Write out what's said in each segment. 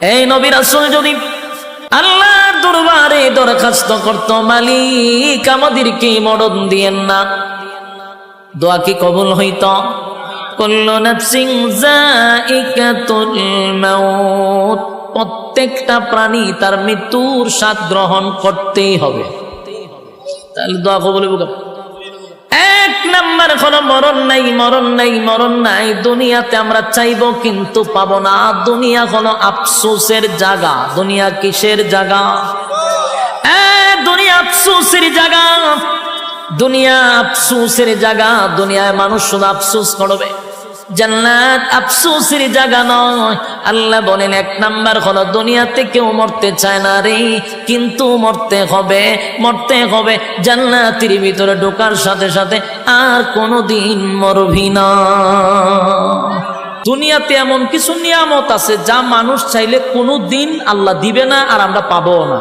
এই নবী রাসূল যদি আল্লাহর দরবারে দরখাস্ত করত, মালিক আমাদেরকে মরণ দিয়েন না, দোয়া কি কবুল হইত? কুল্লু নাফসিন যায়িকাতুল মাউত, প্রত্যেকটা প্রাণী তার মৃত্যুর স্বাদ গ্রহণ করতেই হবে। তাহলে দোয়া কবুল হবে। এক নাম্বার হলো মরণ নাই, মরণ নাই, মরণ নাই। দুনিয়াতে আমরা চাইবো কিন্তু পাবো না। দুনিয়া হলো আফসোসের জায়গা। দুনিয়া কিসের জায়গা? দুনিয়া আফসোসের জায়গা। দুনিয়া আফসোসের জায়গা। দুনিয়ায় মানুষ শুধু আফসোস করবে, জান্নাত আফসোসের জায়গা নয়। আল্লাহ বলেন এক নাম্বার হলো দুনিয়াতে কেউ মরতে চায় না রে, কিন্তু মরতে হবে, মরতে হবে। জান্নাতের ভিতরে ঢোকার সাথে সাথে আর কোনোদিন মরবি না। দুনিয়াতে এমন কিছু নিয়ামত আছে যা মানুষ চাইলে কোনোদিন আল্লাহ দিবে না, আর আমরা পাবো না।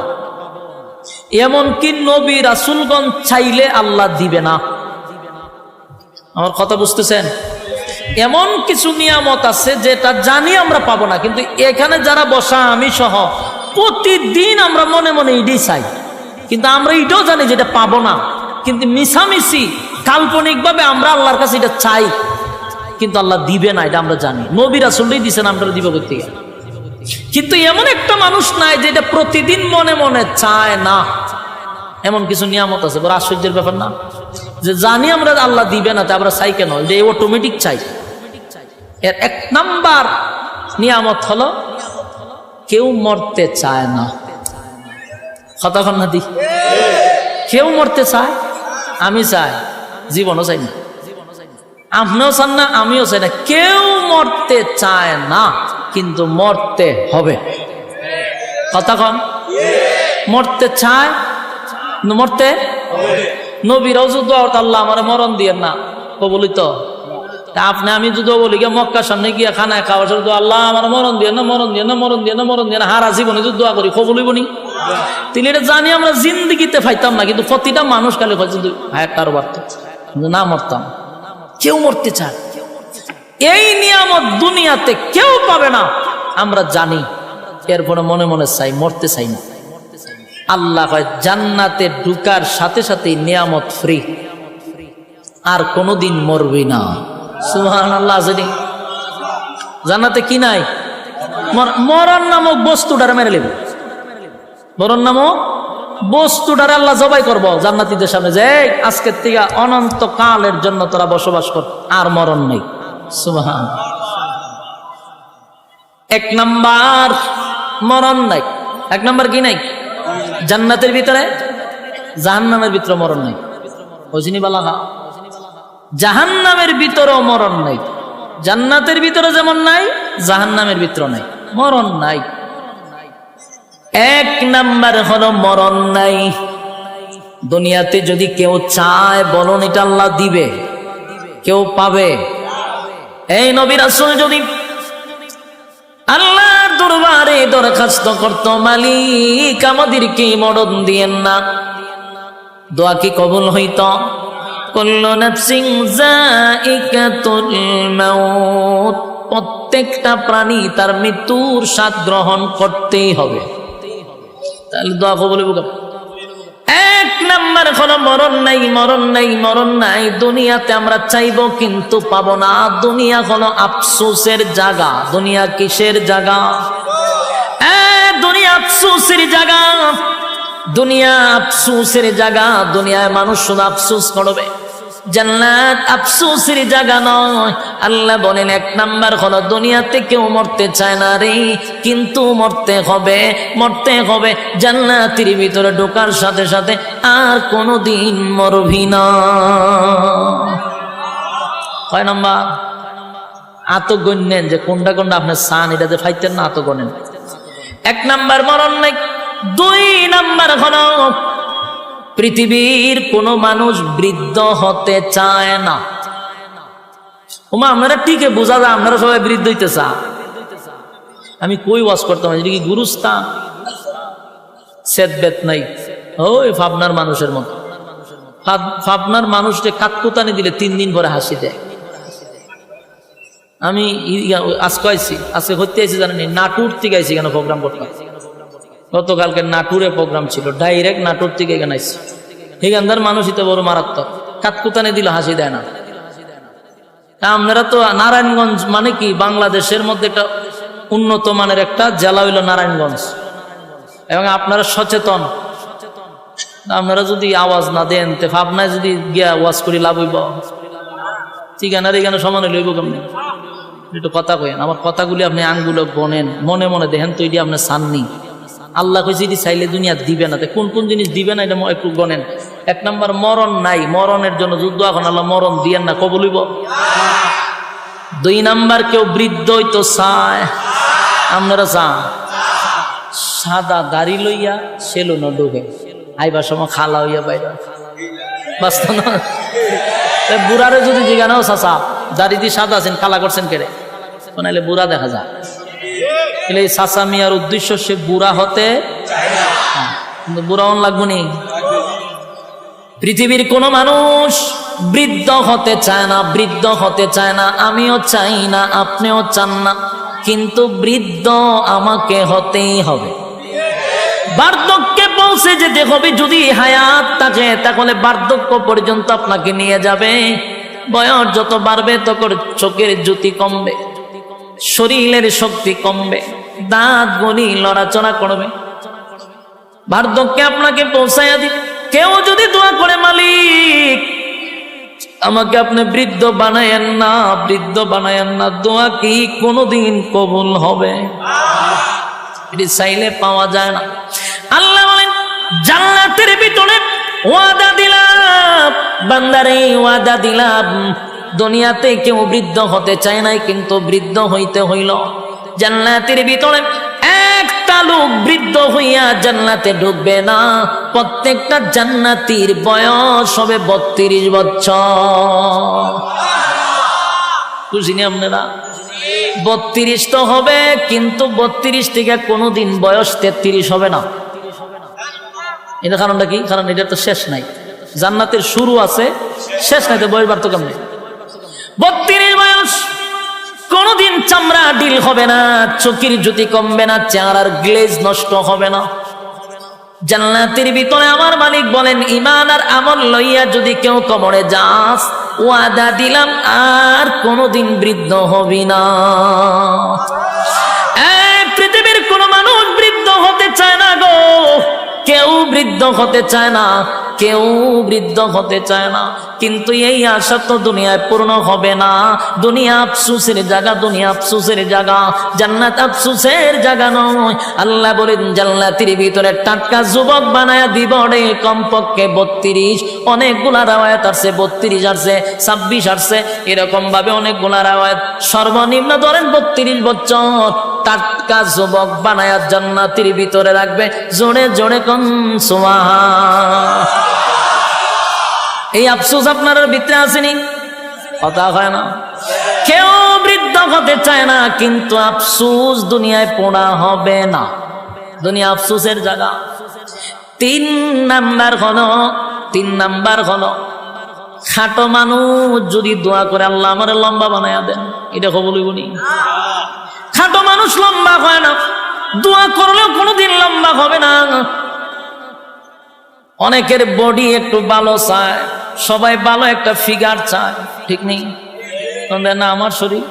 এমনকি নবী রাসূলগণ চাইলে আল্লাহ দিবে না। আমার কথা বুঝতেছেন? এমন কিছু নিয়ামত আছে যেটা জানি আমরা পাবো না, কিন্তু এখানে যারা বসা আমি সহ প্রতিদিন আমরা মনে মনে এটাই চাই, কিন্তু আমরা এটাও জানি যেটা পাবো না। কিন্তু মিছামিছি কাল্পনিকভাবে আমরা আল্লাহর কাছে এটা চাই, কিন্তু আল্লাহ দিবে না, এটা আমরা জানি। নবী রাসূলই দিয়েছেন, আমরা দিব করতে গেলে। কিন্তু এমন একটা মানুষ নাই যেটা প্রতিদিন মনে মনে চায় না। এমন কিছু নিয়ামত আছে, বড় আশ্চর্যের ব্যাপার না? যে জানি আমরা আল্লাহ দিবে না, তা আমরা চাই কেন? যে অটোমেটিক চাই। এর এক নাম্বার নিয়ামত হলো কেউ মরতে চায় না। কথা কন না দি? কেউ মরতে চায়? আমি চাই, জীবনও চাই না। আপনিও চান না, আমিও চাই না। কেউ মরতে চায় না, কিন্তু মরতে হবে। কথা কন? মরতে চায়, মরতে নবীরাও যদি আল্লাহ আমার মরণ দিয়েন না কবুলিত। আপনি আমি যদি বলি গিয়ে মক্কার সামনে গিয়ে খানায় খাওয়ার শুধু আল্লাহ আমার মরণ দিয়ে না, মরণ দিয়ে না, মরণ দিয়ে না, মরণ দিয়ে না, হারা জীবনে যদি দোয়া করি কবুল হইব নি? তিনি এটা জানি আমরা জিন্দিগিতে পাইতাম না, কিন্তু প্রতিটা মানুষ কালে যদি কারোবার না মরতাম। কেউ মরতে চায়। এই নিয়ামত দুনিয়াতে কেউ পাবে না, আমরা জানি। এরপরে মনে মনে চাই, মরতে চাই না। আল্লাহ কয় জান্নাতে ঢুকার সাথে সাথে নিয়ামত ফ্রি, আর কোনোদিন মরবি না। সুবহানাল্লাহ। জান্নাতে কি নাই? মরণ নামক বস্তুটারে মেরে নেব। মরণ নামক বস্তুটারে আল্লাহ জবাই করবো জান্নাতীদের সামনে, যে আজকের থেকে অনন্ত কালের জন্য তোরা বসবাস কর, আর মরণ নেই। সুবহানাল্লাহ। এক নাম্বার মরণ নাই। এক নাম্বার কি নাই? জান্নাতের ভিতরে, জাহান্নামের ভিতরে মরণ নাই। ওজিনি বালাগা। জাহান্নামের ভিতরেও মরণ নাই। জান্নাতের ভিতরে যেমন নাই, জাহান্নামের ভিতরে নাই, মরণ নাই। এক নাম্বার হলো মরণ নাই। দুনিয়াতে যদি কেউ চায়, বলুন এটা আল্লাহ দিবে, কেউ পাবে? এই নবী রাসূল যদি আল্লাহর দরবারে দরখাস্ত করত, মালিক আমাদেরকে মরণ দিয়েন না, দোয়া কি কবুল হইত? কুল্লু নাফসিন যায়িকাতুল মাউত, প্রত্যেকটা প্রাণী তার মৃত্যুর স্বাদ গ্রহণ করতেই হবে। তাহলে দোয়া কবুল হবে। এক নাম্বার হলো মরণ নাই, মরণ নাই, মরণ নাই। দুনিয়াতে আমরা চাইবো কিন্তু পাবো না। দুনিয়া হলো আফসোসের জায়গা। দুনিয়া কিসের জায়গা? দুনিয়া আফসোসের জায়গা। দুনিয়া আফসোসের জায়গা। দুনিয়ায় মানুষ শুধু আফসোস করবে, জান্নাত আফসোসের জায়গা নয়। আল্লাহ বলেন এক নাম্বার হলো দুনিয়াতে কেউ মরতে চায় না রে, কিন্তু মরতে হবে, মরতে হবে। জান্নাতের ভিতরে ঢোকার সাথে সাথে আর কোনোদিন মরবি না। কয় নাম্বার? আত গণ্যেন যে কোনটা কোনটা আপনার সান, এটা যে ফাইতেন না, আত গণেন। এক নাম্বার মরণ নাই। দুই নাম্বার হলো পৃথিবীর কোন মানুষ বৃদ্ধ হতে চায় না। ওমা আপনারা ঠিকই বোঝা যায় আপনারা সবাই বৃদ্ধ হইতে চান। আমি কই ওয়াজ করতাম, এটা কি গুরুস্থান? সেদ বেত নাই, ওই ভাবনার মানুষের মতো। ভাবনার মানুষকে কাকুতানি দিলে 3 দিন পরে হাসি দেয়। আমি আজকে আইছি, আজকে হইতে আইছি জানেন নাটুর থেকে আইছি কেন প্রোগ্রাম করতাম। গতকালকে নাটুরে প্রোগ্রাম ছিল, ডাইরেক্ট নাটুর থেকে এখানে আইছি। এখানকার মানুষই তো বড় মারাত্মক, কাতকুতানে দিল হাসি দেয় না। আপনারা তো নারায়ণগঞ্জ মানে কি বাংলাদেশের মধ্যে একটা উন্নত মানের একটা জেলা হইল নারায়ণগঞ্জ, এবং আপনারা সচেতন। আপনারা যদি আওয়াজ না দেন তে ভাবনায় যদি গিয়া ওয়াজ করি লাভ হইব? ঠিকানার এখানে সমান লইব কেমনি? একটু কথা কয়েন, আমার কথাগুলি আপনি আঙ্গুলো গনেন, মনে মনে দেখেন তো এটি আপনি চাননি। আল্লাহ কইছে এটি চাইলে দুনিয়া দিবে না, কোন কোন জিনিস দিবে না এটা একটু গনেন। 1 নম্বর মরণ নাই, মরণের জন্য যুদ্ধ, এখন আল্লাহ মরণ দিয়েন না, কবুল হইব। 2 নাম্বার কেউ বৃদ্ধ হইতো চায়, আপনারা চান? সাদা দাড়ি লইয়া সেলুন ঢুকে আইবার সময় খালা হইয়া বাইরে বাস্তব না। বুড়ারে যদি জিজ্ঞানাও চাচা দাড়ি দিয়ে সাদা আছেন কালা করছেন কেড়ে, নাহলে বুড়া দেখা যায়। এই চাচা মিয়ার উদ্দেশ্য সে বুড়া হতে, কিন্তু বুড়া হন লাগবো নি। পৃথিবীর কোন মানুষ বৃদ্ধ হতে চায় না, বৃদ্ধ হতে চায় না, আমিও চাই না, আপনিও চান না, কিন্তু বৃদ্ধ আমাকে হতেই হবে। বার্ধক্যে পৌঁছে যেতে হবে। যদি হায়াত থাকে তাহলে বার্ধক্য পর্যন্ত আপনাকে নিয়ে যাবে। বয়স যত বাড়বে তত চোখের জ্যোতি কমবে, শরীরের শক্তি কমবে, দাঁত গলি লড়াচড়া করবে, বার্ধক্যে আপনাকে পৌঁছাইয়া দিবে। কেউ যদি দোয়া করে মালিক আমাকে আপনি বৃদ্ধ বানায়েন না, বৃদ্ধ বানায়েন না, দোয়া কি কোনোদিন কবুল হবে? এটি চাইলে পাওয়া যায় না। আল্লাহ বলেন জান্নাতের ভিতরে ওয়াদা দিলাম বান্দারে, ওয়াদা দিলাম। দুনিয়াতে কেউ বৃদ্ধ হতে চায় নাই, কিন্তু বৃদ্ধ হইতে হইল। জান্নাতের ভিতরে একটা লোক বৃদ্ধ হইয়া জান্নাতে ঢুকবে না। প্রত্যেকটা জান্নাতীর বয়স হবে 32 বছর। বুঝিনি আপনারা? 32 তো হবে, কিন্তু 32 থেকে কোনোদিন বয়স 33 হবে না। এটা কারণটা কি? কারণ এটা তো শেষ নাই, জান্নাতের শুরু আছে শেষ নাই, তো বয়স বাড়তো কেমনে? 32 বয়স, কোনদিন চামড়া ডিল হবে না, চোখের জ্যোতি কমবে না, চেহারার গ্লেজ নষ্ট হবে না। জান্নাতের ভিতরে আমার মালিক বলেন ঈমান আর আমল লইয়া যদি কেউ কবরে যাস, ওয়াদা দিলাম আর কোনদিন বৃদ্ধ হবি না। পৃথিবীর কোন মানুষ বৃদ্ধ হতে চায় না গো, কেউ বৃদ্ধ হতে চায় না, কেউ বৃদ্ধ হতে চায় না। কিন্তু এই আশা তো দুনিয়ায় পূর্ণ হবে না। দুনিয়া আফসোসের জায়গা, দুনিয়া আফসোসের জায়গা, জান্নাত আফসোসের জায়গা নয়। আল্লাহ বলেন জান্নাতের ভিতরে টাটকা যুবক বানায়া দিব রে, কমপক্ষে 32। অনেকগুলা রাওয়ায়াত আসছে 32 আসছে, 26 আসছে, এরকম ভাবে অনেকগুলা রাওয়ায়াত। সর্বনিম্ন ধরেন 32 বছর টাটকা যুবক বানায়া জান্নাতের ভিতরে রাখবে। জোরে জোরে কোন সুবহান। এই আফসোস আপনার ভিতরে আসেনি? কথা হয় না। কেউ বৃদ্ধ হতে চায় না, কিন্তু আফসোস দুনিয়ায় পড়া হবে না। দুনিয়া আফসোসের জায়গা। 3 নাম্বার হলো খাটো মানুষ যদি দোয়া করে আল্লাহ আমার লম্বা বানায়া দেন, এটা কবুল হইব নি? খাটো মানুষ লম্বা হয় না, দোয়া করলেও কোনোদিন লম্বা হবে না। অনেকের বডি একটু ভালো চায়, সবাই ভালো একটা ফিগার চায়, ঠিক নেই? না আমার শরীর,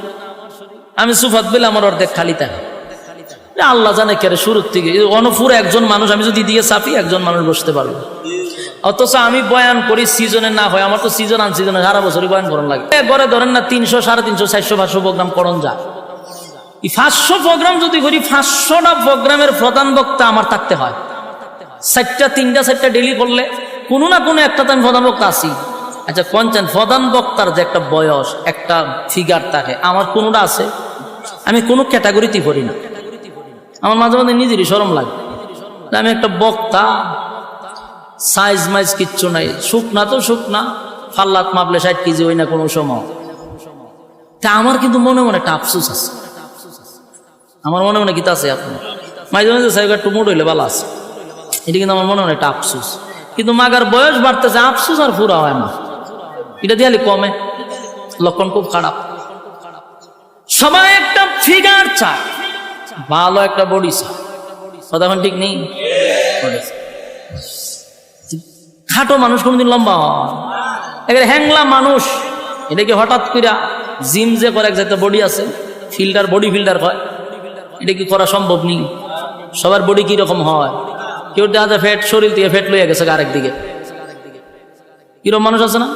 আমি সুফাত বলে আমার অর্ধেক খালি থাকে, আল্লাহ জানে কেরে শুরুর থেকে। অনপুর একজন মানুষ আমি যদি দিয়ে চাপি, একজন মানুষ বসতে পারবে। অথচ আমি বয়ান করি সিজনে না হয়, আমার তো সিজন আন সিজনে সারা বছরই বয়ান করার লাগে। ঘরে ধরেন না 300, 350, 400, 500 প্রোগ্রাম করণ যায়। 500 প্রোগ্রাম যদি করি, 500টা প্রোগ্রামের প্রধান বক্তা আমার থাকতে হয়। 3টা ডেলি করলে কোনো না কোনো একটা আমি প্রধান বক্তা আছি। আচ্ছা পঞ্চায়েত প্রধান বক্তার যে একটা বয়স, একটা ফিগার থাকে, আমার কোনোটা আছে? আমি কোনো ক্যাটাগরিতেই পড়ি না। আমার মাঝে মাঝে নিজেরই শরম লাগে, আমি একটা বক্তা, সাইজ মাইজ কিচ্ছু নাই, শুকনা তো শুকনা, ফাল্লাত মাপলে 60 কেজি হই না কোনো সময়। তা আমার কিন্তু মনে মনে একটা আফসোস আছে, আমার মনে মনে গীতা আছে। আপনার মাঝে মাঝে সাহেব একটু মোট হইলে ভালো আছে, এটা কিন্তু আমার মনে মনে একটা আফসোস। কিন্তু মাগার বয়স বাড়তেছে, আফসোস আর পুরা হয় না, এটা দিয়ে কমে, লক্ষণ খুব খারাপ। সবাই একটা ফিগার চায়, ভালো একটা বডি চায়, কথা এখন ঠিক নেই। খাটো মানুষ কোনদিন লম্বা হয়? একেবারে হ্যাংলা মানুষ, এটাকে হঠাৎ করে জিম যে করে এক জাতীয় বডি আছে, ফিল্টার, বডি ফিল্টার হয়, এটা কি করা সম্ভব নেই? সবার বডি কি রকম হয়? কেউ দেখা যায় ফ্যাট, শরীর থেকে ফ্যাট লইয়া গেছে আরেক দিকে, কিরকম মানুষ আছে না?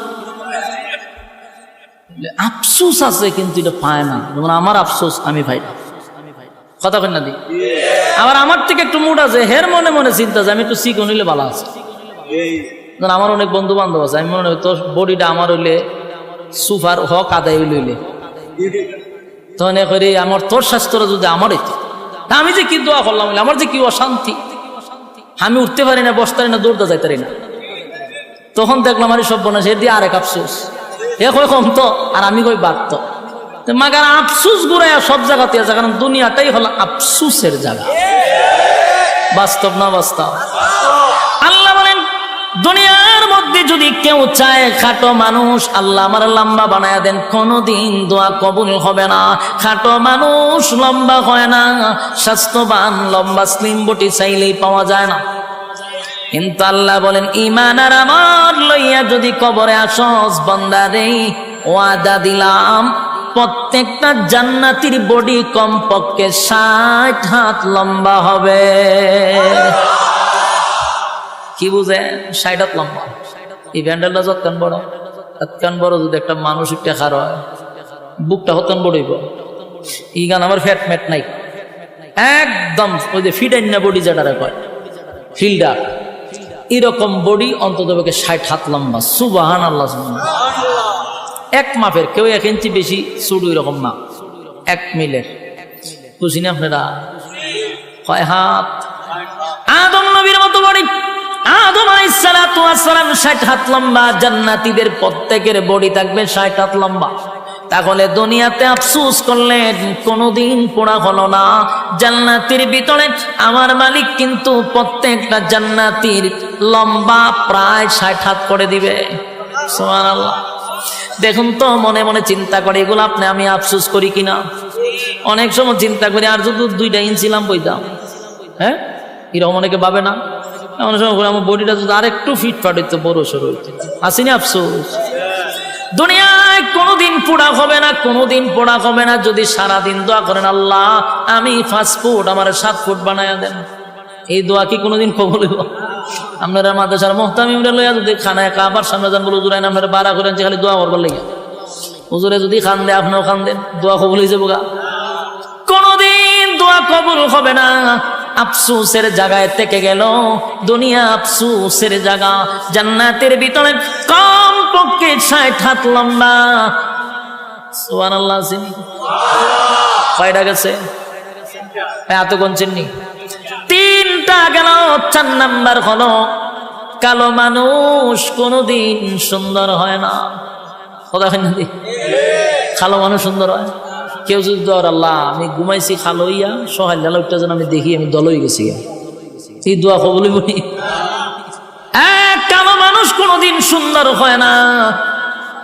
আফসোস আছে কিন্তু এটা পায় না। যেমন আমার আফসোস আমি পাই না, কথা কই না দি। আবার আমার থেকে একটু মুড আছে, হের মনে মনে চিন্তা আছে আমি একটু চিকন হইলে ভালো আছে। আমার অনেক বন্ধু বান্ধব আছে, আমি মনে হয় তোর বডিটা আমার হইলে সুপার হক আদায় হইলে তখন করে আমার তোর স্বাস্থ্যটা যদি আমার হইতো, আমি যে কি দোয়া করলাম, আমার যে কি অশান্তি, আমি উঠতে পারি না, বসতে পারি না, দৌড়তে যাইতে পারি না। তখন দেখলাম আরে সব বোনা সে দিয়ে আরেক আফসোস, এ কই কম তো আর আমি কই বাড়ত। মাগার আফসোস ঘুরাইয়া সব জায়গাতে আছে, কারণ দুনিয়াটাই হলো আফসোসের জায়গা। বাস্তব না বাস্তব? আল্লাহ বলেন দুনিয়ার মধ্যে যদি কেউ চায় খাটো মানুষ, আল্লাহ আমার লম্বা বানায়া দেন, কোনদিন দোয়া কবুল হবে না। খাটো মানুষ লম্বা হয় না, স্বাস্থ্যবান লম্বা স্লিম বডি চাইলেই পাওয়া যায় না। কিন্তু আল্লাহ বলেন ঈমান আর আমল লইয়া যদি কবরে আসস বান্দারে, ওয়াদা দিলাম প্রত্যেকটা জান্নাতীর বডি কমপক্ষে 60 হাত লম্বা হবে। কি বুঝে 60 হাত লম্বা? এই ব্যান্ডেলটা যতক্ষণ বড়, ততক্ষণ বড় যদি একটা মানুষ একটা খার হয়, বুকটা হতন বড়ইব। এই গান আমার ফ্যাট ম্যাট নাই, একদম ওই যে ফিডাইনা বডি যেটারে কয় ফিল্ডার, এরকম বডি অন্তত 60 হাত লম্বা। সুবহানাল্লাহ। এক মাপের, কেউ 1 ইঞ্চি বেশি ছোট এরকম না, 1 মিলের। বুঝিনি আপনারা? কয় হাত? আদম নবীর মতো বডি। আদম আলাইহিস সালাতু ওয়াস সালাম 60 হাত লম্বা, জান্নাতীদের প্রত্যেকের বডি থাকবে 60 হাত লম্বা। তাহলে দুনিয়াতে আফসোস করলেন, কোনদিন পোড়া হলো না। জান্নাতের ভিতরে আমার মালিক কিন্তু প্রত্যেকটা জান্নাতীর লম্বা প্রায় 60 হাত করে দিবে। সুবহানাল্লাহ। দেখুন তো মনে মনে চিন্তা করে, এগুলো আপনি আমি আফসোস করি কিনা? অনেক সময় চিন্তা করি আর যদি 2 ইঞ্চি লাম বইতাম, হ্যাঁ এরকম অনেকে ভাবে না? অনেক সময় আমার বডিটা যদি আর একটু ফিটফাট হইতো, বড় সড়ো হইতো, আসেনি আফসোস? দুনিয়ায় কোনোদিন পোড়া হবে না, কোনোদিন পোড়া হবে না যদি সারাদিন দোয়া করেন, আল্লাহ আমি 5 ফুট, আমার 7 ফুট বানায়া দেন। এই দোয়া কি কোনোদিন কবুল হইব? আপনারা মাদ্রাসার মুহতামিমরা লইয়া যদি খানায় কাবার সামনে যান, বলে হুজুর আপনারা বাড়া করেন যে খালি দোয়া করবার লাগে, হুজুরে যদি খান দেয় আপনিও খান দেন, দোয়া কবুল হয়ে যাবো গা? কোনোদিন দোয়া কবুল হবে না। আফসোসের জায়গায় থেকে গেল দুনিয়া, আফসোসের জায়গা। জান্নাতের ভিতরে কম পক্ষে 60 হাত লম্বা। সুবহানাল্লাহ। কয়টা গেছে? এত গুনছেননি? 3টা গেল। 4 নাম্বার হলো কালো মানুষ কোনদিন সুন্দর হয় না। কথা হয় না? কালো মানুষ সুন্দর হয়? কেউ যদি ধর আল্লাহ আমি ঘুমাইছি খালো ইয়া সহায় লালটা যেন আমি দেখি আমি দল হয়ে গেছি, এই দোয়া কবুল বলি? কালো মানুষ কোনদিন সুন্দর হয় না।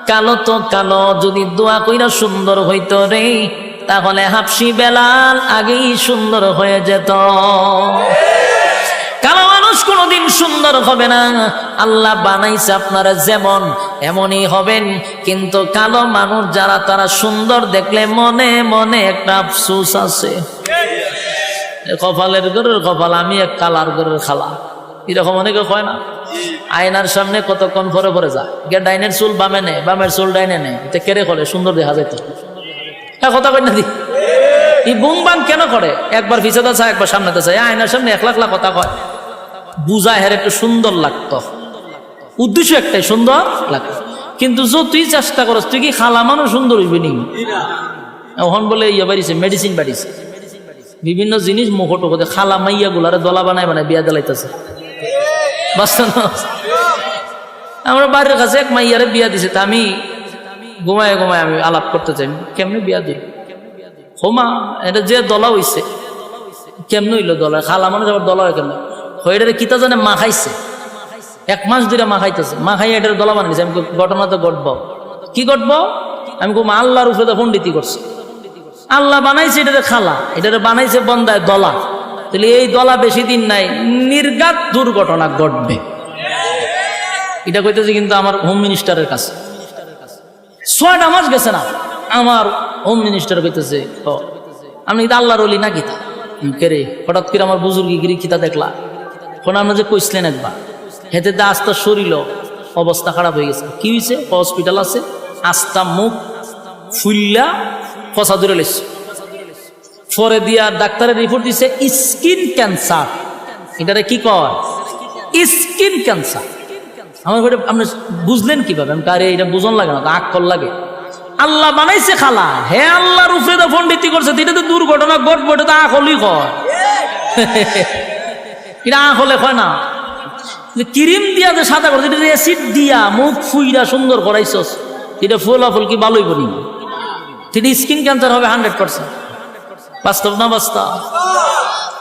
কালো তো কালো, যদি দোয়া কইরা সুন্দর হইতো রে, তাহলে হাফসি বেলাল আগেই সুন্দর হয়ে যেত। কালো মানুষ কোনদিন সুন্দর হবে না। আল্লাহ বানাইছে আপনারা যেমন এমনই হবেন, কিন্তু কালো মানুষ যারা তারা সুন্দর দেখলে মনে মনে একটা আফসোস আছে। কপালের ঘরের কপাল, আমি এক কালার ঘরের খালা, এরকম অনেকে হয় না? আয়নার সামনে কতক্ষণ পরে পরে যায়, ডাইনের চুল বামে নেয়, বামের চুল ডাইনে নেয়, এটা কেড়ে করে সুন্দর দেখা যেত। কথা কই না দি? এই বুং বাং কেন করে? একবার পিছাতে চায়, একবার সামনেতে চায়, আয়নার সামনে 1,00,000 কথা কয়, বুঝায় হের একটু সুন্দর লাগতো, উদ্দেশ্য একটাই সুন্দর লাগতো। কিন্তু তুই চেষ্টা করস, তুই কি খালা মানুষ সুন্দর হইবি নি? এখন বলে ইয়ে বাড়িছে, মেডিসিন বাড়িছে, বিভিন্ন জিনিস মুখো টোকো খালা মাইয়া গুলারে দলা বানায় বানায় বিয়া দিলাইতেছে। আমরা বাড়ির কাছে এক মাইয়ারে বিয়া দিছে, তা আমি ঘুমায় ঘুমায় আমি আলাপ করতে চাই, কেমনে বিয়া দিল হোমা, এটা যে দলা হইছে কেমনে হইলো দলা? খালা মানুষ আবার দলা হয় কেন? এটা কিতা জানে মা খাইছে, 1 মাস ধরে মা খাইতেছে, মা খাইয়া এটার দলা বানিয়েছে। আমি ঘটনা তো ঘটবো, কি ঘটবো? আমি আল্লাহর উপরে পণ্ডিতি করছি, আল্লাহ বানাইছে এটারে খালা, এটারে বানাইছে বন্দায় দলা। তাহলে এই দলা বেশি দিন নাই, নির্ঘাত দুর্ঘটনা ঘটবে। এটা কইতেছে কিন্তু আমার হোম মিনিস্টারের কাছে 6টা মাস গেছে না, আমার হোম মিনিস্টার কইতেছে আমি কিন্তু আল্লাহর ওলি নাকি তা কেরে হঠাৎ করে আমার বুজুর্গিগিরি কিতা দেখলা, কোন আমরা যে কইছিলেন একবার হেতে দা আস্তা শরীর অবস্থা খারাপ হয়ে গেছে। কি হয়েছে? হসপিটাল আছে, আস্তা মুখ ফুল্লা ফসা ধরে লেছে, পরে দিয়া ডাক্তারের রিপোর্ট দিছে স্কিন ক্যান্সার। এটারে কি কয়? Skin cancer. আমার ঘরে আপনি বুঝলেন কিভাবে? আমি কারে এটা বুঝন লাগে না, আক্কল লাগে। আল্লাহ বানাইছে খালা, হে আল্লাহর উপরে তো পণ্ডিতি করছে, এটা তো দুর্ঘটনা ঘটবো, এটা তো আকলই কয়। এটা আকলে কয় না। ক্রিম দিয়া যে সাদা করছে, এটা অ্যাসিড দিয়া মুখ ফুইরা সুন্দর করাইছস, এটা ফলাফল কি ভালোই বলি? এটা স্কিন ক্যান্সার হবে 100%। বাস্তব না বাস্তব?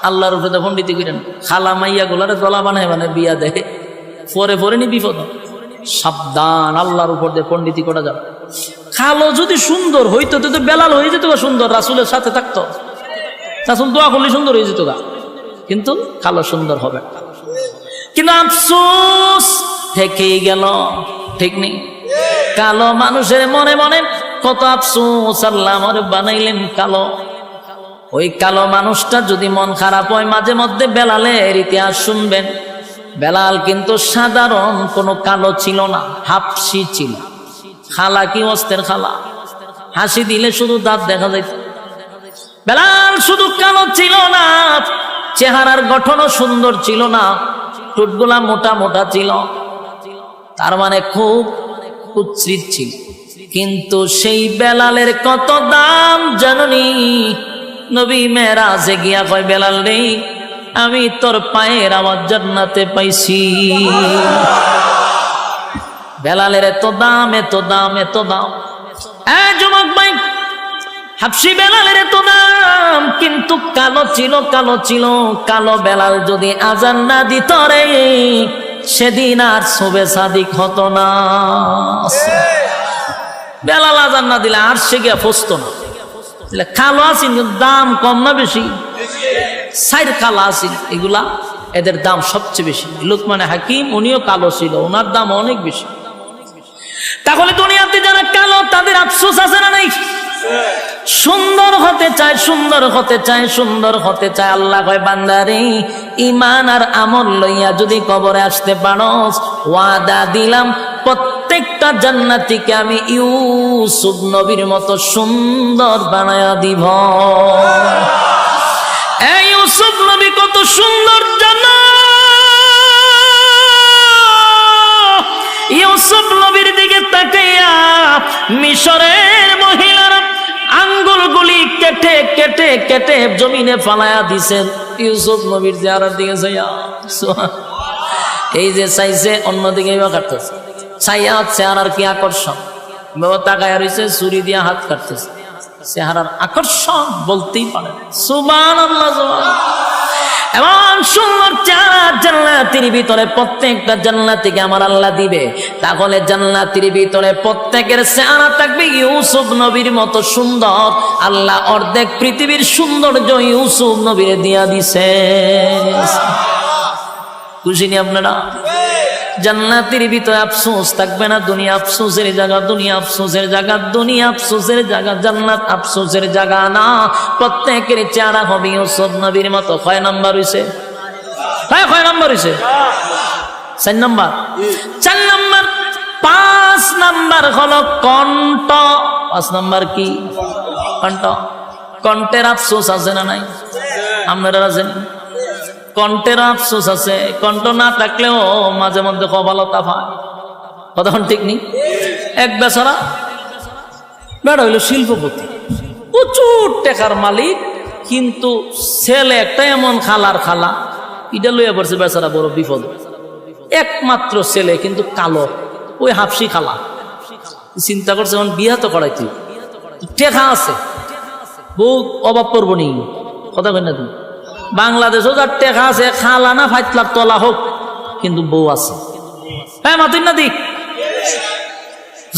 আল্লাহর উপরে পণ্ডিতি করেন, খালা মাইয়া গোলারে দলা বানায় মানে বিয়া দেয়, পরে পরে নি বিপদ। সাবধান, আল্লাহর উপর দিয়ে পণ্ডিতি করা যাবে। খালো যদি সুন্দর হইতো তো বেলাল হয়ে যেত সুন্দর, রাসূলের সাথে থাকতো, রাসূল দোয়া করলে সুন্দর হয়ে যেত গা, কিন্তু খালো সুন্দর হবে। কিন্তু আফসোস থেকেই গেল, ঠিক নেই? কালো মানুষের মনে মনে কত আফসোস, আল্লাহ আমার বানাইলেন কালো। ওই কালো মানুষটা যদি মন খারাপ হয়, মাঝে মধ্যে বেলালের ইতিহাস শুনবেন। বেলাল কিন্তু সাধারণ কোনো কালো ছিল না, হাফসি ছিল। খালা কি অস্তের খালা, হাসি দিলে শুধু দাঁত দেখা যাইত। বেলাল শুধু কালো ছিল না, চেহারার গঠনও সুন্দর ছিল না, ঠোঁটগুলা মোটা মোটা ছিল, তার মানে খুব কুৎসিত ছিল। কিন্তু সেই বেলালের কত দাম জাননি? নবী মেরাজে গিয়া কয়, বেলাল রে, আমি তোর পায়ের আওয়াজ জান্নাতে পাইছি। বেলালের এত দাম, এত দাম, এত দাম। যুবক ভাই, হাবশি বেলালের এত দাম, কিন্তু কালো ছিল, কালো ছিল। কালো বেলাল যদি আজান না দিত রে, সেদিন আর শোবে সাদিক হতো না। বেলাল আজান না দিলে আর সে গিয়া ফসতো না। কালো আছেন, দাম কম না বেশি? সাইড কালো আছেন, এগুলা এদের দাম সবচেয়ে বেশি। লুকমানে হাকিম উনিও কালো ছিল, ওনার দাম অনেক বেশি। তাহলে দুনিয়াতে যারা কালো, তাদের আফসোস আছে না নাই? সুন্দর হতে চায়, সুন্দর হতে চায়, সুন্দর হতে চায়। আল্লাহ কয়, বান্দারে, ঈমান আর আমল লইয়া যদি কবরে আসতে পারস, ওয়াদা দিলাম প্রত্যেকটা জান্নাতীকে আমি ইউসুফ নবীর মতো সুন্দর বানায়া দিব। এই ইউসুফ নবী কত সুন্দর জানো? ইউসুফ নবীর দিকে তাকাইয়া মিশরের মহিলারা আঙ্গুলগুলি কেটে কেটে কেটে জমিনে ফালায়া দিছেন ইউসুফ নবীর চেহারার দিকে চাইয়া। এই যে চাইছে, অন্যদিকে কাটতেছে, চাইয়া চেহারার কি আকর্ষণ! বাবা তাকায়া রয়েছে, ছুরি দিয়া হাত কাটতেছে, চেহারার আকর্ষণ বলতেই পারে। সুবহানাল্লাহ, সুবহানাল্লাহ। এমন সুন্দর চেহারা জান্নাতের ভিতরে প্রত্যেকটা জান্নাতীকে আমার আল্লাহ দিবে। তাহলে জান্নাতের ভিতরে প্রত্যেকের চেহারা থাকবে ইউসুফ নবীর মতো সুন্দর। আল্লাহ অর্ধেক পৃথিবীর সৌন্দর্য ইউসুফ নবীরে দিয়া দিছে। খুশি নি আপনারা? জান্নাতের ভিতরে আফসোস থাকবে না। দুনিয়া আফসোসের জায়গা, দুনিয়া আফসোসের জায়গা, দুনিয়া আফসোসের জায়গা, জান্নাত আফসোসের জায়গা না। প্রত্যেকের চেহারা হবে ইউসুফ নবীর মতো। কয় নাম্বার হইছে? হ্যাঁ, কয় নাম্বার হইছে? 4 নাম্বার। 4 নাম্বার। 5 নাম্বার হলো কণ্ঠ। 5 নাম্বার কি? কণ্ঠ। কণ্ঠের আফসোস আছে না নাই? আপনারা আছেন? কণ্ঠের আফসোস আছে। কণ্ঠ না থাকলেও মাঝে মধ্যে কপালতা পায়। কতক্ষণ ঠিক নেই? এক বেচারা বেড়া হইল শিল্পপতি, প্রচুর টাকার মালিক, কিন্তু ছেলে একটা এমন খালার খালা, এটা লইয়া পড়ছে বেচারা বড় বিপদ। একমাত্র ছেলে, কিন্তু কালো, ওই হাফসি খালা। চিন্তা করছে এখন বিয়া তো করাইতে, টেকা আছে, বউ অভাব করবো নি। কথা কই না তুমি? বাংলাদেশও যার টেকা আছে, খালা না ফাইতলার তলা হোক, কিন্তু বউ আছে। হ্যাঁ মাতুন না দিক,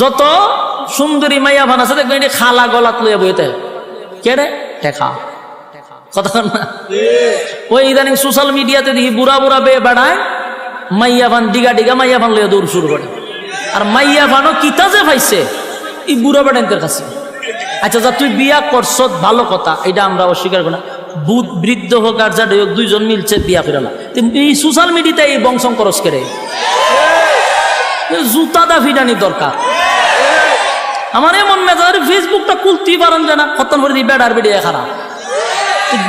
যত সুন্দরী মাইয়া ভান আছে দেখবেন খালা গলাত লইয়া বইতে, কেড়ে টেকা কথা না। ওই ইদানিং সোশ্যাল মিডিয়াতে দেখি বুড়া বুড়া বে বেড়ায় মাইয়া ফান ডিগা ডিগা মাইয়া ফান লইয়া দৌড় শুরু করে। আর মাইয়া ফানও কিতা যে পাইছে এই বুড়া বেড়াইতের কাছে। আচ্ছা যা তুই বিয়া করছ ভালো কথা, এটা আমরা অস্বীকার করি না। বৃদ্ধ হোক আর যাদের হোক দুইজন মিলছে বিয়া ফেরালা, এই সোশ্যাল মিডিয়াতে এই বংশং করস করে জুতা দা ফিরানি দরকার। আমার এমন মেজাজ ফেসবুকটা খুলতেই পারেন যে না খতম করে দিই বেড়ার বেড়িয়ে খারাপ।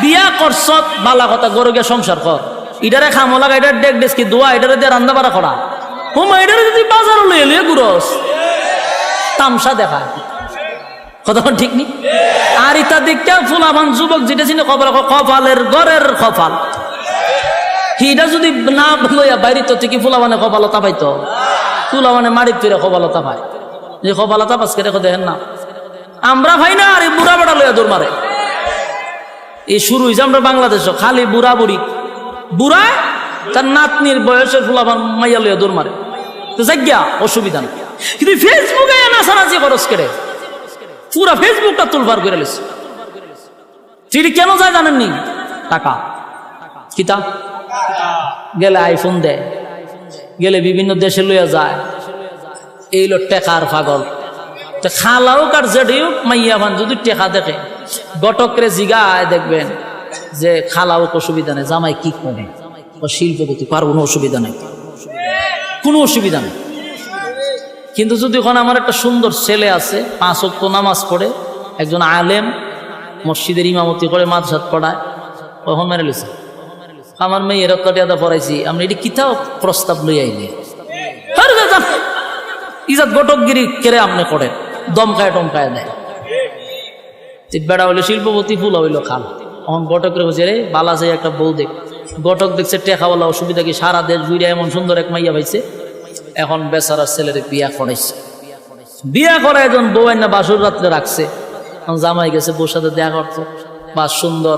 বিয়া করছ বালা কথা, গরু গিয়ে সংসার কর, এটারে খামো লাগা, এটার ডেক ডেস্কি দোয়া, এটারে দিয়ে রান্না বাড়া করা, হুমা এটারে যদি বাজার লইয়ে লইয়ে গুরস তামসা দেখায়, কথা ঠিক নি। আর ইতা দেখতে ফুলাবান যুবক যেটা ছিল কপালের ঘরের কপাল, হিটা যদি না লইয়া বাইরে তো ঠিকই ফুলাবানে কপালতা পাইতো, ফুলাবানে মারির ফিরে কপালতা পায়, যে কপালতা পাস কেটে দেখেন না আমরা ভাই না। আর এই বুড়া বেড়া লইয়া দৌড় মারে, এই শুরু হয়েছে আমরা বাংলাদেশে খালি বুড়া বুড়ি, বুড়া তার নাতনির বয়সের ফুলাবান মাইয়া লইয়া দৌড় মারে, তো জায়গা অসুবিধা নেই। কিন্তু ফেসবুকে নাচানাচি খরচ করে পুরা ফেসবুকটা তুলবার করে লেছে। চিঠি কেন যায় জানেননি? টাকা। কিতা গেলে আইফোন দেয়, গেলে বিভিন্ন দেশে লইয়া যায়, এই লোক টেকার পাগল। খালাও কার জেডিও মাইয়া ভান যদি টেকা দেখে গটকরে জিগায় দেখবেন যে খালাও অসুবিধা নেই, জামাই কি করে শিল্পপতি পারবো, কোনো অসুবিধা নেই, কোনো অসুবিধা নেই। কিন্তু যদি ওখানে আমার একটা সুন্দর ছেলে আছে, 5 ওয়াক্ত নামাজ পড়ে, একজন আলেম, মসজিদের ইমামতি করে, মাদ্রাসাত পড়ায়, তখন মেরে লিছে আমার মেয়ে এরকম টিয়াদা পড়াইছি, আমরা এটি কিতাও প্রস্তাব লই আইলে ইজাত গটকগিরি কেড়ে আপনি করেন, দমকায় টমকায় দেয়। বেড়া হইলো শিল্পপতি, ফুলা হইলো খাল। তখন গটকের বলছে রে বালা যায় একটা বউ দেখ, গটক দেখছে টেকাওয়ালা, অসুবিধা কি, সারা দেশ ঘুরে এমন সুন্দর এক মাইয়া পাইছে, এখন বেচারার ছেলের বিয়া করাইছে। বিয়া করা একজন বউ না বাসুর রাত্রে রাখছে, জামাই গেছে বউর সাথে দেখা করতো, বা সুন্দর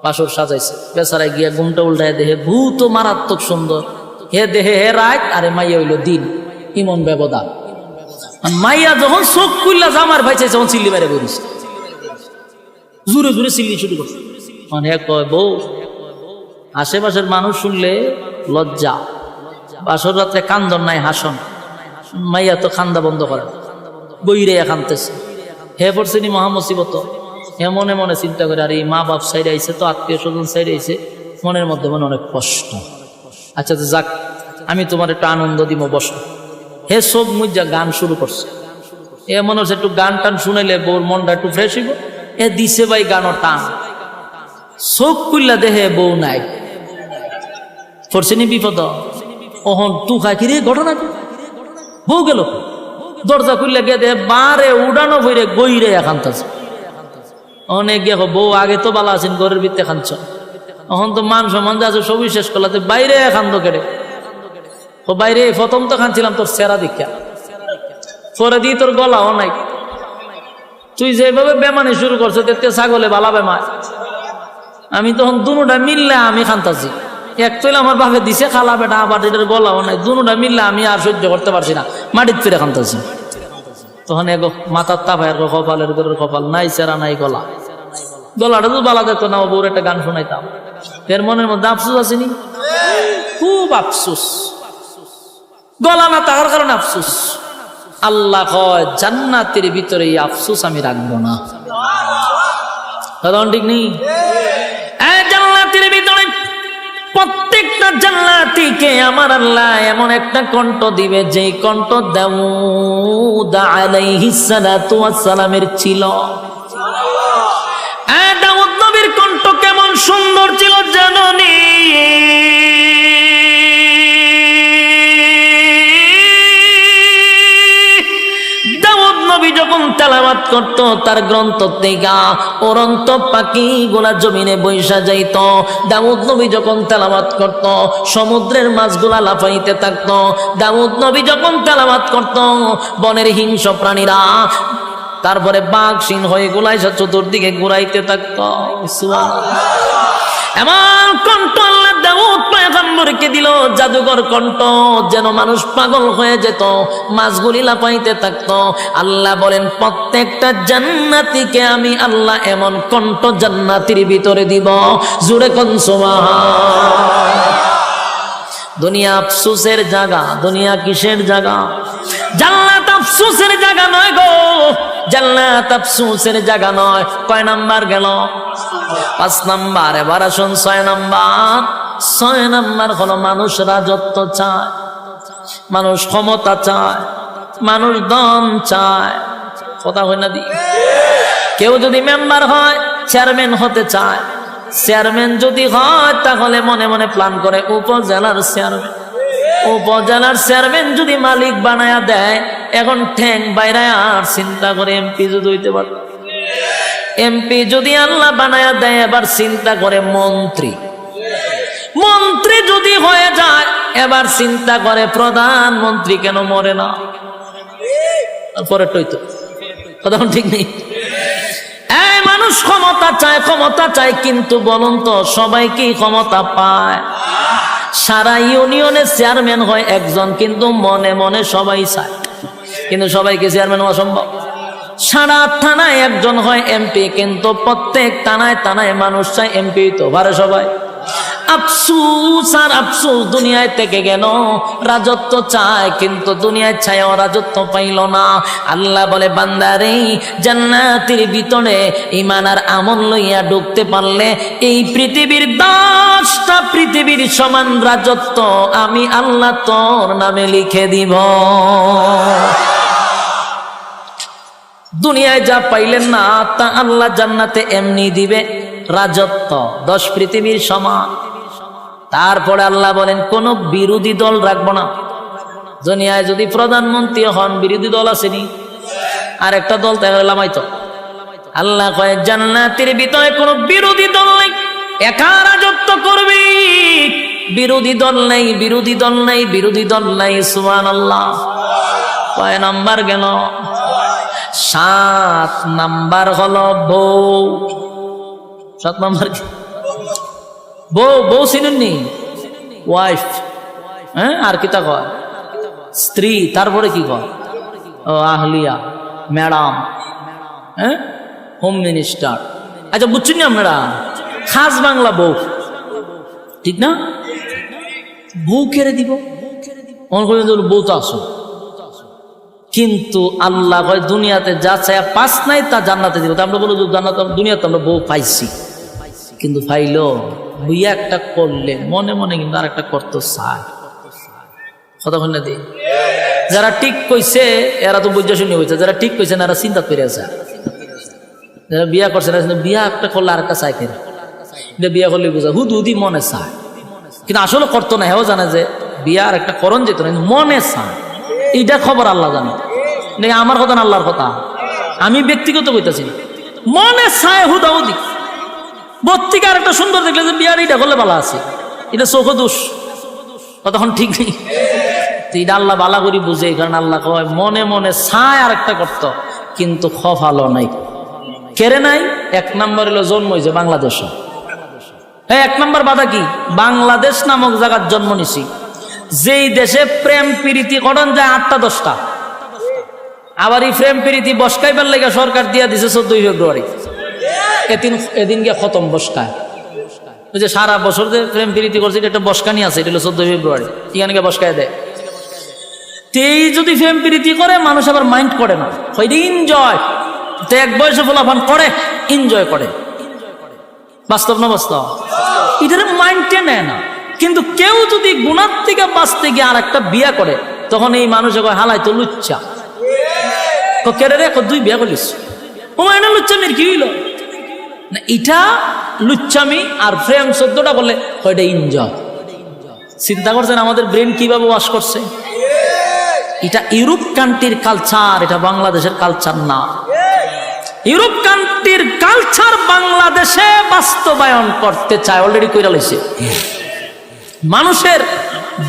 বাসুর সাজাইছে, বেচারায় গিয়া ঘুমটা উল্টায় দেহে ভূত মারাত্মক সুন্দর, হে দেহে হে রাত, আরে মাইয়া হইলো দিন, ইমন ব্যবধান। মাইয়া যখন চোখ খুললা জামার ভাই চাইছে, তখন চিল্লি বাইরে বেরিয়েছে, জুড়ে জুড়ে চিল্লি শুরু করছে। মানে কয় বউ, আশেপাশের মানুষ শুনলে লজ্জা, বাসর রাত্রে কান্দন নাই হাসন, মাইয়া তো খান্দা বন্ধ করে বইরে কানতেছে, হে পড়ছে নি মহামসিবত। মনে মনে চিন্তা করে, আর এই মা বাপ সাইড আইছে, তো আত্মীয় স্বজন সাইড আইছে, মনের মধ্যে মনে অনেক কষ্ট। আচ্ছা তো যাক, আমি তোমার একটু আনন্দ দিব, বসো। হে সব মুজা গান শুরু করছে, এ মনে হচ্ছে একটু গান টান শুনাইলে বউর মনটা একটু ফ্রেশ হইব। এ দিছে ভাই গানও টান, চোখ খুললা দেহে বউ নাই, পড়ছে নি বিপদ। ওহন তু খাই কি রে ঘটনা কি, বউ গেল, দরজা খুললে গিয়ে দেহে বারে উড়ানো বইরে গইরে এখানতাছে। অনেক গিয়ে বউ আগে তো বালা আছেন, ঘরের ভিতরে খানছ, এখন তো মান সম্মান যা আছে সবই শেষ করলাতে বাইরে খান্দ কেড়ে। ও বাইরে প্রথম তো খানছিলাম তোর সেরা দীক্ষা, পরে দিয়ে তোর গলাও নাই, তুই যেভাবে বেমানি শুরু করছো দেখতে ছাগলে বালা বেমায়। আমি তখন দুটা মিললে আমি খান্তাছি, এক তৈল আমার বাপে দিছে খালা বেটা, আবার এটার গলাও নাই, দুটা মিললে আমি আর সহ্য করতে পারছি না, মাটির ফিরে খান্তাছি। তখন এগো মাথার তাপায়ের কপালের ঘরের কপাল নাই, চেরা নাই গলা, গলাটা তো বালা দেখতো না, বউর একটা গান শোনাইতাম। এর মনের মধ্যে আফসোস আসেনি, খুব আফসোস, গলা না থাকার কারণে আফসোস। আল্লাহ কয় জান্নাতের ভিতরে এই আফসোস আমি রাখবো না, ঠিক নেই? জান্নাতের ভিতরে প্রত্যেকটা জান্নাতীকে আমার আল্লাহ এমন একটা কণ্ঠ দিবে, যেই কণ্ঠ দাউদ আলাইহিস সালাতু ওয়াস সালামের ছিল। দাউদ নবীর কণ্ঠ কেমন সুন্দর ছিল জানেননি? দাউদ নবী যখন তেলাওয়াত করত, তার গ্রন্থ থেকে অরন্ত পাখি গোলা জমিনে বৈশা যাইত। দাউদ নবী যখন তেলাওয়াত করত, সমুদ্রের মাছগুলা লাফাইতে থাকত। দাউদ নবী যখন তেলাওয়াত করত, বনের হিংস্র প্রাণীরা, তারপরে বাঘ সিংহ এগুলা এসে চতুর্দিকে ঘুরাইতে থাকত। এমন কণ্ঠ আল্লাহ দাউদ পয়গম্বর আমাদেরকে দিল জাদুকর কণ্ঠ, যেন মানুষ পাগল হয়ে যেত, মাছগুলি লাফাইতে থাকতো। আল্লাহ বলেন প্রত্যেকটা জান্নাতীকে আমি আল্লাহ এমন কণ্ঠ জান্নাতীর ভিতরে দিব। জোরে কোন সুবহান। দুনিয়া আফসোসের জায়গা, দুনিয়া কিসের জায়গা? জান্নাত আফসোসের জায়গা নয় গো, জান্নাত আফসোসের জায়গা নয়। কয় নাম্বার গেল? 5 নাম্বার। এবার আসুন 6 নাম্বার। 6 নাম্বার হলো মানুষ রাজত্ব চায়, মানুষ ক্ষমতা চায়, মানুষ ধন চায়। কথা হয় না দি? কেউ যদি মেম্বার হয়, চেয়ারম্যান হতে চায়। চেয়ারম্যান যদি হয় তাহলে মনে মনে প্ল্যান করে উপজেলার চেয়ারম্যান। উপজেলার চেয়ারম্যান যদি মালিক বানায়া দেয়, এখন ঠ্যাং বাইরে আর চিন্তা করে এমপি যদি হইতে পারে। এমপি যদি আল্লাহ বানায়া দেয়, এবার চিন্তা করে মন্ত্রী। মন্ত্রী যদি হয়ে যায়, এবার চিন্তা করে প্রধানমন্ত্রী কেন মরে না। পরে টইতো কথা ঠিক নেই। এই মানুষ ক্ষমতা চায়, ক্ষমতা চায়, কিন্তু বলুন তো সবাই কি ক্ষমতা পায়? সারা ইউনিয়নে চেয়ারম্যান হয় একজন, কিন্তু মনে মনে সবাই চায়, কিন্তু সবাইকে চেয়ারম্যান হওয়া সম্ভব? সারা থানায় একজন হয় এমপি, কিন্তু প্রত্যেক থানায় থানায় মানুষ চায় এমপি তো পারে সবাই। আফসোস আর আফসোস, দুনিয়ায় থেকে গেল, রাজত্ব চায় কিন্তু দুনিয়ায় ছায়াও রাজত্ব পাইল না। আল্লাহ বলে বান্দারে, জান্নাতের ভিতরে ঈমান আর আমল লইয়া ঢুকতে পারলে এই পৃথিবীর 10টা পৃথিবীর সমান রাজত্ব আমি আল্লাহ তোর নামে লিখে দিব। দুনিয়ায় যা পাইলেন না তা আল্লাহ জান্নাতে এমনি দিবে, রাজত্ব 10 পৃথিবীর সমান। তারপরে আল্লাহ বলেন কোন বিরোধী দল রাখবো না। দুনিয়ায় যদি প্রধানমন্ত্রী হন, বিরোধী দল আসেনি, আর একটা দল তাহলে লামাইতো। আল্লাহ কয় জান্নাতের ভিতরে কোন বিরোধী দল নেই, একা রাজত্ব করবি, বিরোধী দল নেই, বিরোধী দল নেই, বিরোধী দল নেই। সুবহানাল্লাহ। কয় নাম্বার গেল? 7 নাম্বার হলো বউ। 7 নাম্বার কি? বউ। বউ চিনেননি? ওয়াইফ। হ্যাঁ, আর কি তা কয়? স্ত্রী। তারপরে কি কয়? ও আহলিয়া, ম্যাডাম, হ্যাঁ, হোম মিনিস্টার। আচ্ছা বুঝছেন না আপনারা? খাস বাংলা বউ, ঠিক না? বউ কেড়ে দিব, বউ তো আসো। কিন্তু আল্লাহ কয় দুনিয়াতে যা চায় 5 নাই তা জান্নাতে দিব। আমরা বলো জান্নাত, দুনিয়াতে আমরা বউ পাইছি, কিন্তু পাইলো বুইয়া একটা করলে মনে মনে কিন্তু আর একটা করতে চায়। কথা বল না দি? যারা ঠিক কইছে এরা তো বুঝা শুনি হয়েছে, যারা ঠিক কইছে না এরা চিন্তা করে আছে। যারা বিয়া করছে না, বিয়া একটা করলে আর একটা চায় কেনা, এটা বিয়া করলে বোঝা হুদি মনে চায়, কিন্তু আসলে করতো না। হেও জানে যে বিয়া আর একটা করণ যেত না, কিন্তু মনে চায়। এইটা খবর আল্লাহ জানে, আমার কথা না আল্লাহর কথা, আমি ব্যক্তিগত কইতাছি না। মনে চায় হুদাহুদি, বত্তিকে আর একটা সুন্দর দেখলে যে বিয়ার এইটা করলে ভালো আছে, এটা চোখ দোষ, তখন ঠিক নেই। এটা আল্লাহ বালা করি বুঝে, কারণ আল্লাহ কয় মনে মনে চায় আর একটা করত, কিন্তু খফালো নাই, কেড়ে নাই। 1 নম্বর হলো জন্ম হয়েছে বাংলাদেশে। 1 নম্বর বাধা কি? বাংলাদেশ নামক জায়গার জন্ম নিছি, যেই দেশে প্রেম প্রীতি করণ যায় 8টা 10টা। আবার এই প্রেম প্রীতি বসকাইবার লেগে সরকার দিয়া দিছে 14 ফেব্রুয়ারি। এদিন গিয়ে খতম বসকায়। ওই যে সারা বছর যে প্রেম প্রীতি করছে এটা একটা বসকানি আছে, এটা হলো 14 ফেব্রুয়ারি, এখানে গিয়ে বসকায় দেয়। তেই যদি প্রেম প্রীতি করে মানুষ আবার মাইন্ড করে না, হয়তো এনজয়। তো 1 বয়সে ফলাফান করে, এনজয় করে। বাস্তব না বাস্তব? এটার মাইন্ডে নেয় না। কিন্তু কেউ যদি গুণার থেকে বাঁচতে গিয়ে আর একটা বিয়া করে, তখন এই মানুষে কয় হালাই তো লুচ্চা। কেড়ে রে 2 বিয়া করিস, ও এটা লুচ্চামির কি হইল না? এটা লুচ্চামি আর প্রেম 14টা বললে ওইটা এনজয়। চিন্তা করছেন আমাদের ব্রেন কিভাবে ওয়াশ করছে? এটা ইউরোপ কান্ট্রির কালচার, এটা বাংলাদেশের কালচার না। ইউরোপ কান্ট্রির কালচার বাংলাদেশে বাস্তবায়ন করতে চায়, অলরেডি কইরা লইছে। মানুষের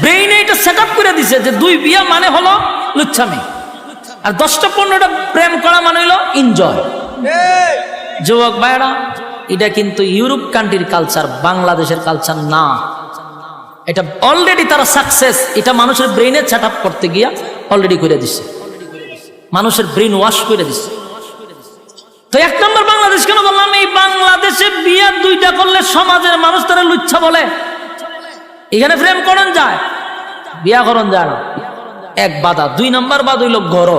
ব্রেইনে এটা সেট আপ করে দিছে যে 2 বিয়া মানে হলো লুচ্ছামি, আর 10টা 15টা প্রেম করা মানে হলো এনজয়। যুবক ভাইরা, এটা কিন্তু ইউরোপ কান্ট্রির কালচার, বাংলাদেশের কালচার না। এটা অলরেডি তারা সাকসেস, এটা মানুষের ব্রেইনে সেট আপ করতে গিয়া অলরেডি করে দিচ্ছে, মানুষের ব্রেইন ওয়াশ করে দিচ্ছে। তো এক নম্বর বাংলাদেশ কেন বললাম? এই বাংলাদেশে বিয়ে দুইটা করলে সমাজের মানুষ তারা লুচ্ছা বলে। এখানে প্রেম করন যায়, বিয়া করন যায় না, এক বাধা। দুই নম্বর বাদ হইল ঘর।